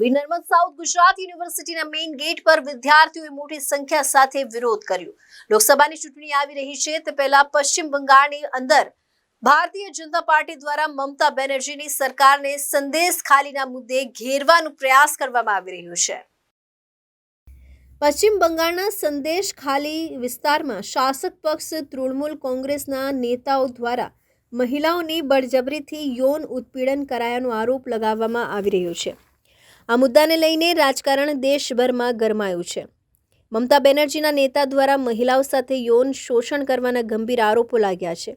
Narmad south Gujarat યુનિવર્સિટીના main gate પર વિદ્યાર્થીઓએ મોટી સંખ્યા સાથે વિરોધ કર્યો। લોકસભાની ચૂંટણી આવી રહી છે તે પહેલા પશ્ચિમ બંગાળની અંદર ભારતીય જનતા પાર્ટી દ્વારા મમતા બેનર્જીની સરકારને સંદેશ ખાલીના મુદ્દે ઘેરવાનો પ્રયાસ કરવામાં આવી રહ્યો છે। પશ્ચિમ બંગાળના સંદેશ ખાલી વિસ્તારમાં શાસક પક્ષ તૃણમૂલ કોંગ્રેસના નેતાઓ દ્વારા મહિલાઓની બળજબરીથી યૌન ઉત્પીડન કરાયાનો આરોપ લગાવવામાં આવી રહ્યો છે। આ મુદ્દાને લઈને રાજકારણ દેશભરમાં ગરમાયું છે। મમતા બેનર્જીના નેતા દ્વારા મહિલાઓ સાથે યૌન શોષણ કરવાના ગંભીર આરોપો લાગ્યા છે।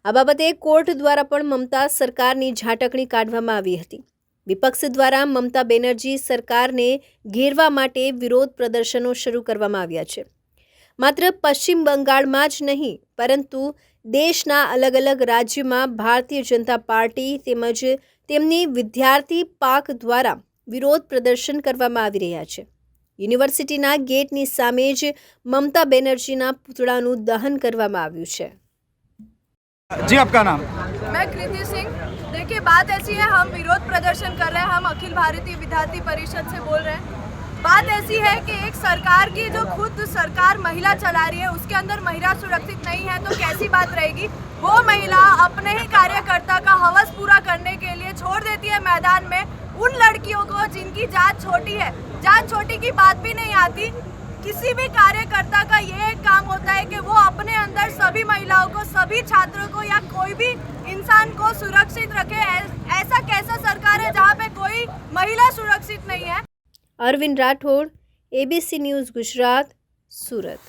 આ બાબતે કોર્ટ દ્વારા પણ મમતા સરકારની ઝાટકણી કાઢવામાં આવી હતી। વિપક્ષ દ્વારા મમતા બેનર્જી સરકારને ઘેરવા માટે વિરોધ પ્રદર્શનો શરૂ કરવામાં આવ્યા છે। માત્ર પશ્ચિમ બંગાળમાં જ નહીં પરંતુ દેશના અલગ અલગ રાજ્યોમાં ભારતીય જનતા પાર્ટી તેમજ તેમની વિદ્યાર્થી પાક દ્વારા વિરોધ પ્રદર્શન કરવામાં આવી રહ્યા છે। યુનિવર્સિટીના ગેટની સામે જ મમતા બેનર્જીના પુતળાનું દહન કરવામાં આવ્યું છે। जी आपका नाम? मैं कृति सिंह। देखिए बात ऐसी है, हम विरोध प्रदर्शन कर रहे हैं, हम अखिल भारतीय विद्यार्थी परिषद से बोल रहे हैं। बात ऐसी है कि एक सरकार की जो खुद सरकार महिला चला रही है उसके अंदर महिला सुरक्षित नहीं है तो कैसी बात रहेगी। वो महिला अपने ही कार्यकर्ता का हवस पूरा करने के लिए छोड़ देती है मैदान में उन लड़कियों को जिनकी जात छोटी है। जात छोटी की बात भी नहीं आती। किसी भी कार्यकर्ता का ये काम होता है कि वो अपने अंदर सभी महिलाओं को, सभी छात्रों को या कोई भी इंसान को सुरक्षित रखे। ऐसा कैसा सरकार है जहाँ पे कोई महिला सुरक्षित नहीं है। Arvind Rathod, ABC news Gujarat, Surat.